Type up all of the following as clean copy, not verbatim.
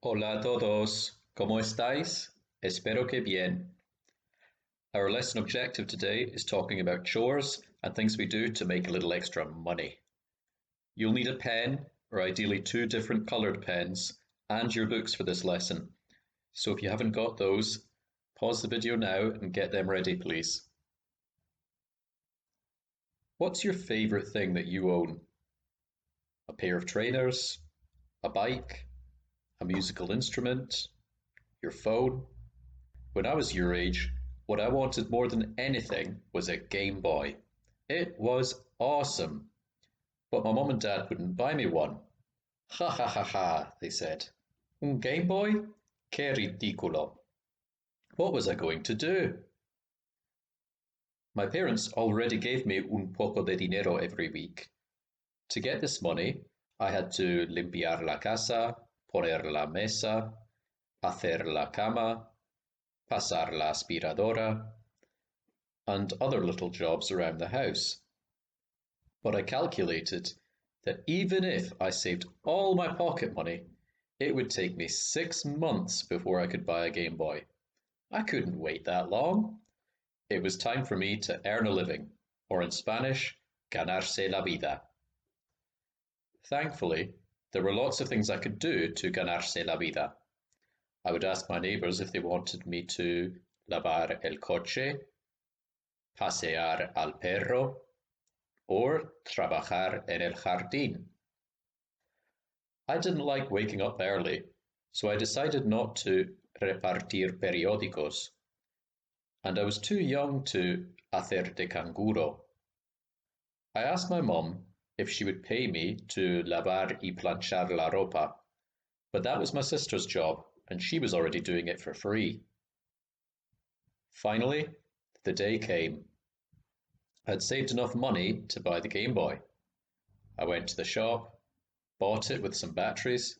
Hola a todos, ¿cómo estáis? Espero que bien. Our lesson objective today is talking about chores and things we do to make a little extra money. You'll need a pen, or ideally two different coloured pens, and your books for this lesson. So if you haven't got those, pause the video now and get them ready, please. What's your favourite thing that you own? A pair of trainers? A bike? A musical instrument? Your phone? When I was your age, what I wanted more than anything was a Game Boy. It was awesome. But my mum and dad wouldn't buy me one. Ha ha ha ha, they said. Un Game Boy? Que ridículo. What was I going to do? My parents already gave me un poco de dinero every week. To get this money, I had to limpiar la casa, poner la mesa, hacer la cama, pasar la aspiradora, and other little jobs around the house. But I calculated that even if I saved all my pocket money, it would take me 6 months before I could buy a Game Boy. I couldn't wait that long. It was time for me to earn a living, or in Spanish, ganarse la vida. Thankfully, there were lots of things I could do to ganarse la vida. I would ask my neighbours if they wanted me to lavar el coche, pasear al perro, or trabajar en el jardín. I didn't like waking up early, so I decided not to repartir periódicos, and I was too young to hacer de canguro. I asked my mum if she would pay me to lavar y planchar la ropa, but that was my sister's job, and she was already doing it for free. Finally, the day came. I had saved enough money to buy the Game Boy. I went to the shop, bought it with some batteries,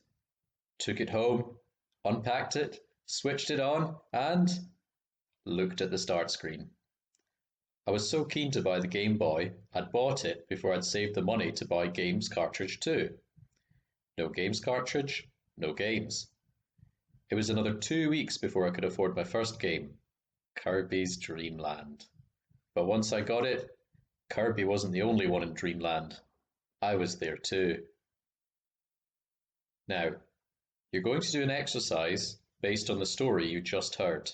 took it home, unpacked it, switched it on, and looked at the start screen. I was so keen to buy the Game Boy, I'd bought it before I'd saved the money to buy games cartridge too. No games cartridge, no games. It was another 2 weeks before I could afford my first game, Kirby's Dream Land. But once I got it, Kirby wasn't the only one in Dreamland. I was there too. Now, you're going to do an exercise based on the story you just heard.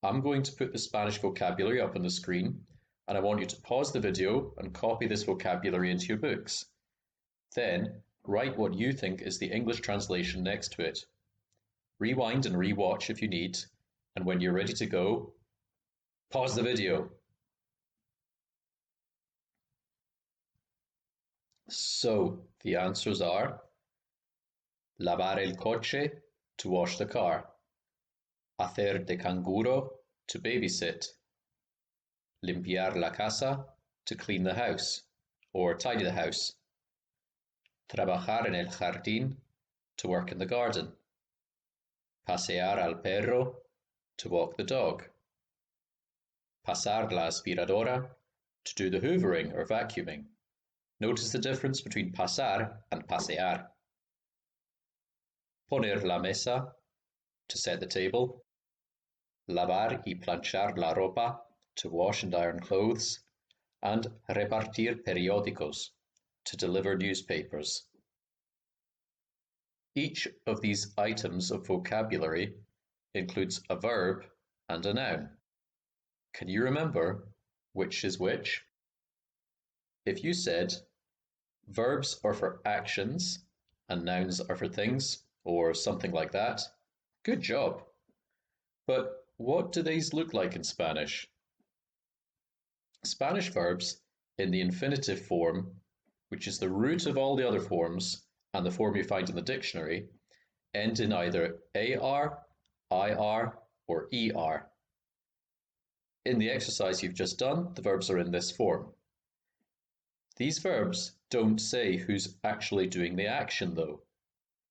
I'm going to put the Spanish vocabulary up on the screen, and I want you to pause the video and copy this vocabulary into your books. Then, write what you think is the English translation next to it. Rewind and rewatch if you need, and when you're ready to go, pause the video. So, the answers are lavar el coche, to wash the car, hacer de canguro, to babysit, limpiar la casa, to clean the house, or tidy the house, trabajar en el jardín, to work in the garden, pasear al perro, to walk the dog, pasar la aspiradora, to do the hoovering or vacuuming. Notice the difference between pasar and pasear. Poner la mesa, to set the table. Lavar y planchar la ropa, to wash and iron clothes. And repartir periódicos, to deliver newspapers. Each of these items of vocabulary includes a verb and a noun. Can you remember which is which? If you said, verbs are for actions and nouns are for things, or something like that, good job. But what do these look like in Spanish? Spanish verbs in the infinitive form, which is the root of all the other forms and the form you find in the dictionary, end in either AR, IR, or ER. In the exercise you've just done, the verbs are in this form. These verbs don't say who's actually doing the action though.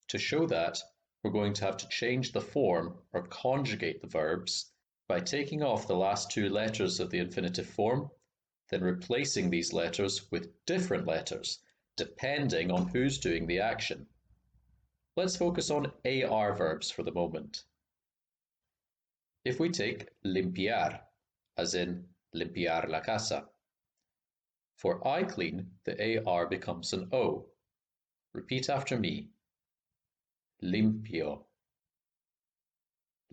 To show that, we're going to have to change the form or conjugate the verbs by taking off the last two letters of the infinitive form, then replacing these letters with different letters, depending on who's doing the action. Let's focus on AR verbs for the moment. If we take limpiar, as in limpiar la casa. For I clean, the AR becomes an O. Repeat after me. Limpio,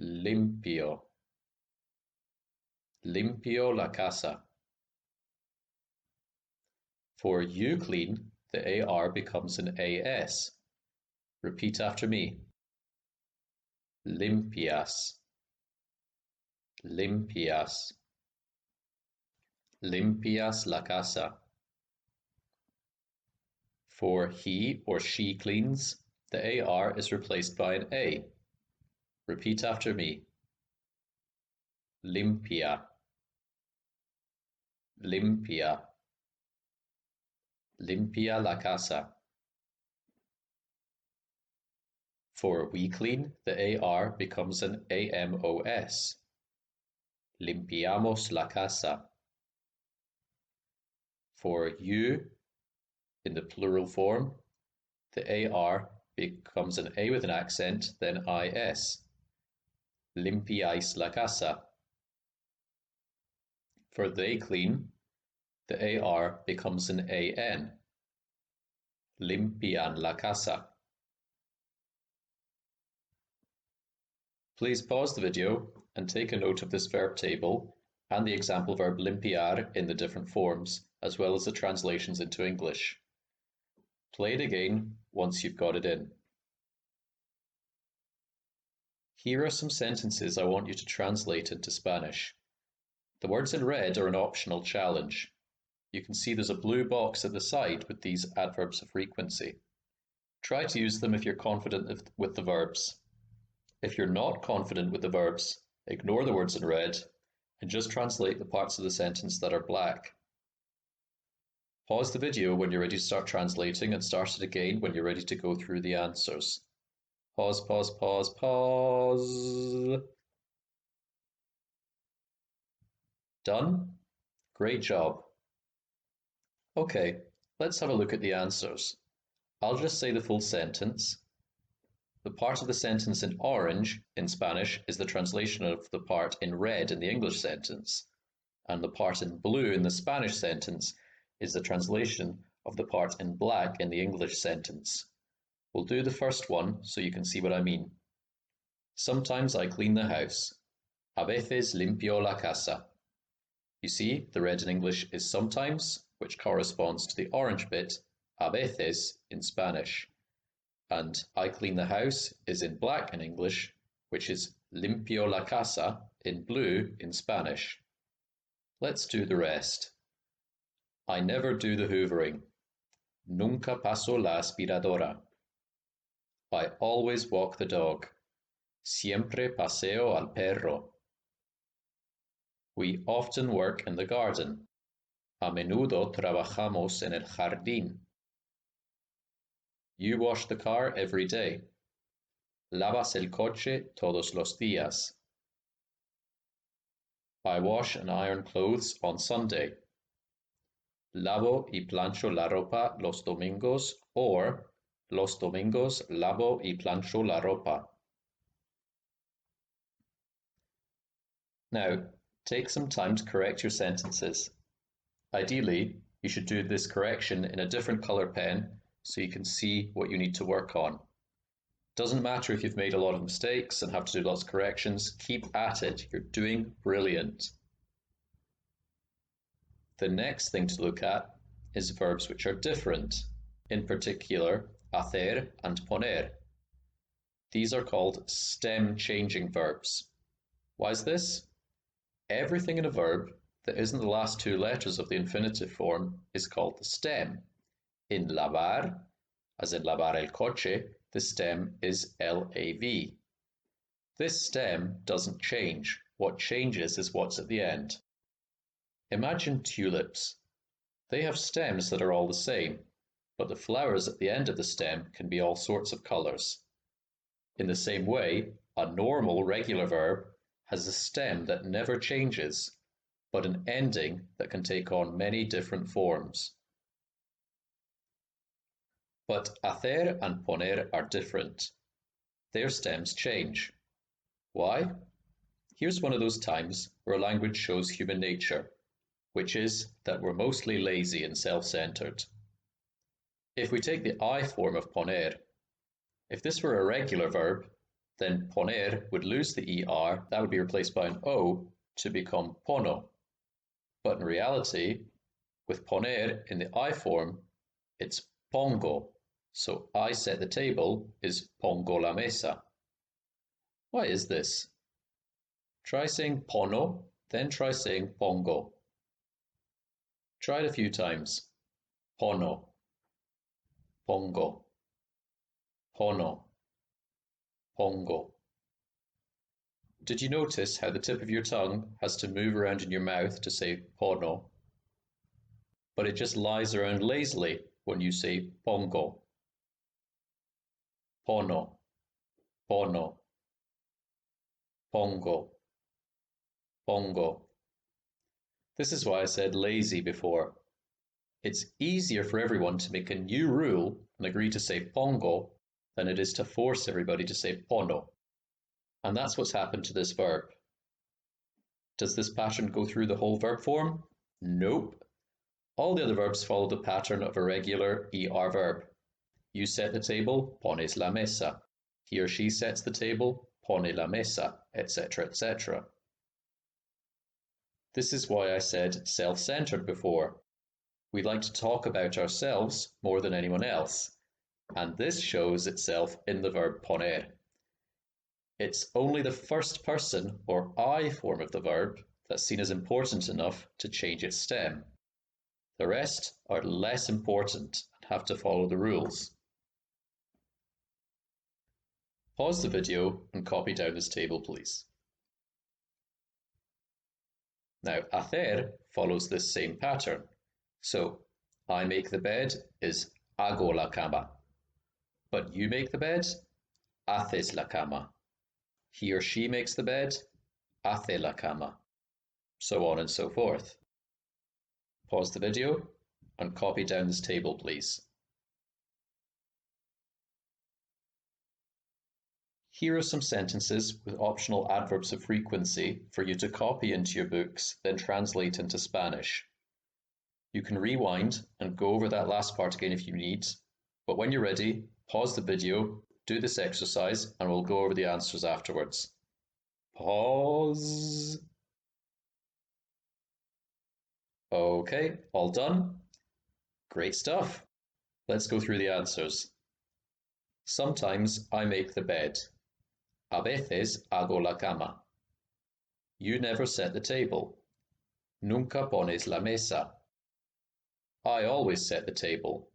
limpio, limpio la casa. For you clean, the AR becomes an AS. Repeat after me. Limpias, limpias, limpias la casa. For he or she cleans, the AR is replaced by an A. Repeat after me. Limpia, limpia, limpia la casa. For we clean, the AR becomes an AMOS. Limpiamos la casa. For you, in the plural form, the AR becomes an A with an accent, then IS. Limpiáis la casa. For they clean, the AR becomes an AN. Limpian la casa. Please pause the video and take a note of this verb table and the example verb limpiar in the different forms, as well as the translations into English. Play it again once you've got it in. Here are some sentences I want you to translate into Spanish. The words in red are an optional challenge. You can see there's a blue box at the side with these adverbs of frequency. Try to use them if you're confident with the verbs. If you're not confident with the verbs, ignore the words in red and just translate the parts of the sentence that are black. Pause the video when you're ready to start translating and start it again when you're ready to go through the answers. Pause, pause, pause, pause. Done? Great job. Okay, let's have a look at the answers. I'll just say the full sentence. The part of the sentence in orange in Spanish is the translation of the part in red in the English sentence, and the part in blue in the Spanish sentence is the translation of the part in black in the English sentence. We'll do the first one so you can see what I mean. Sometimes I clean the house. A veces limpio la casa. You see, the red in English is sometimes, which corresponds to the orange bit, a veces in Spanish. And I clean the house is in black in English, which is limpio la casa in blue in Spanish. Let's do the rest. I never do the hoovering. Nunca paso la aspiradora. I always walk the dog. Siempre paseo al perro. We often work in the garden. A menudo trabajamos en el jardín. You wash the car every day. Lavas el coche todos los días. I wash and iron clothes on Sunday. Lavo y plancho la ropa los domingos, or los domingos lavo y plancho la ropa. Now, take some time to correct your sentences. Ideally, you should do this correction in a different color pen so you can see what you need to work on. Doesn't matter if you've made a lot of mistakes and have to do lots of corrections, keep at it, you're doing brilliant. The next thing to look at is verbs which are different, in particular, hacer and poner. These are called stem changing verbs. Why is this? Everything in a verb that isn't the last two letters of the infinitive form is called the stem. In lavar, as in lavar el coche, the stem is LAV. This stem doesn't change. What changes is what's at the end. Imagine tulips. They have stems that are all the same, but the flowers at the end of the stem can be all sorts of colors. In the same way, a normal regular verb has a stem that never changes, but an ending that can take on many different forms. But hacer and poner are different. their stems change. Why? Here's one of those times where a language shows human nature, which is that we're mostly lazy and self-centered. If we take the I form of poner, if this were a regular verb, then poner would lose the ER, that would be replaced by an O to become pono. But in reality, with poner in the I form, it's pongo. So I set the table is pongo la mesa. Why is this? Try saying pono, then try saying pongo. Try it a few times. Pono, pongo, pono, pongo. Did you notice how the tip of your tongue has to move around in your mouth to say pono, but it just lies around lazily when you say pongo? Pono, pono, pongo, pongo. This is why I said lazy before. It's easier for everyone to make a new rule and agree to say pongo than it is to force everybody to say pono. And that's what's happened to this verb. Does this pattern go through the whole verb form? Nope. All the other verbs follow the pattern of a regular ER verb. You set the table, pones la mesa. He or she sets the table, pone la mesa, etc., etc. This is why I said self-centered before. We like to talk about ourselves more than anyone else, and this shows itself in the verb poner. It's only the first person or I form of the verb that's seen as important enough to change its stem. The rest are less important and have to follow the rules. Pause the video and copy down this table, please. Now, hacer follows this same pattern. So, I make the bed is hago la cama. But you make the bed, haces la cama. He or she makes the bed, hace la cama. So on and so forth. Pause the video and copy down this table, please. Here are some sentences with optional adverbs of frequency for you to copy into your books, then translate into Spanish. You can rewind and go over that last part again if you need, but when you're ready, pause the video, do this exercise, and we'll go over the answers afterwards. Pause. Okay, all done? Great stuff. Let's go through the answers. Sometimes I make the bed. A veces hago la cama. You never set the table. Nunca pones la mesa. I always set the table.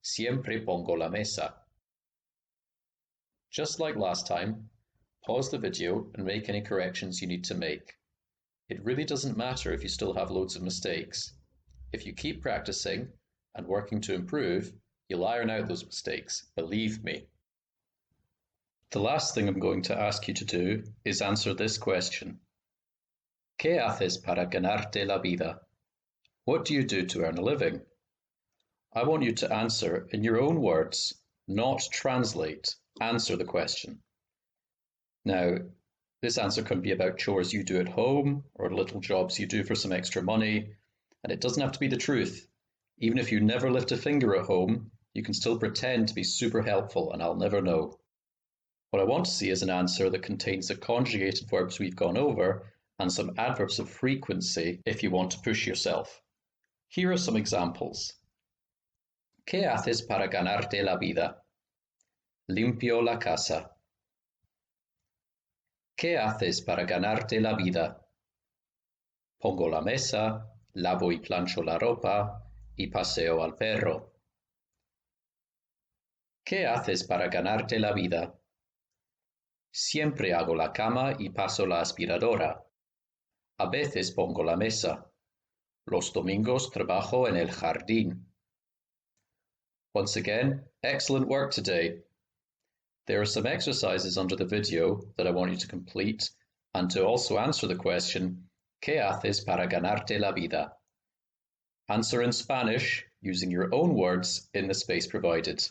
Siempre pongo la mesa. Just like last time, pause the video and make any corrections you need to make. It really doesn't matter if you still have loads of mistakes. If you keep practicing and working to improve, you'll iron out those mistakes, believe me. The last thing I'm going to ask you to do is answer this question. ¿Qué haces para ganarte la vida? What do you do to earn a living? I want you to answer in your own words, not translate. Answer the question. Now, this answer can be about chores you do at home or little jobs you do for some extra money, and it doesn't have to be the truth. Even if you never lift a finger at home, you can still pretend to be super helpful and I'll never know. What I want to see is an answer that contains the conjugated verbs we've gone over and some adverbs of frequency if you want to push yourself. Here are some examples. ¿Qué haces para ganarte la vida? Limpio la casa. ¿Qué haces para ganarte la vida? Pongo la mesa, lavo y plancho la ropa y paseo al perro. ¿Qué haces para ganarte la vida? Siempre hago la cama y paso la aspiradora. A veces pongo la mesa. Los domingos trabajo en el jardín. Once again, excellent work today. There are some exercises under the video that I want you to complete and to also answer the question, ¿Qué haces para ganarte la vida? Answer in Spanish using your own words in the space provided.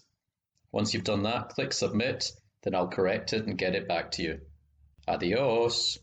Once you've done that, click Submit, then I'll correct it and get it back to you. Adios.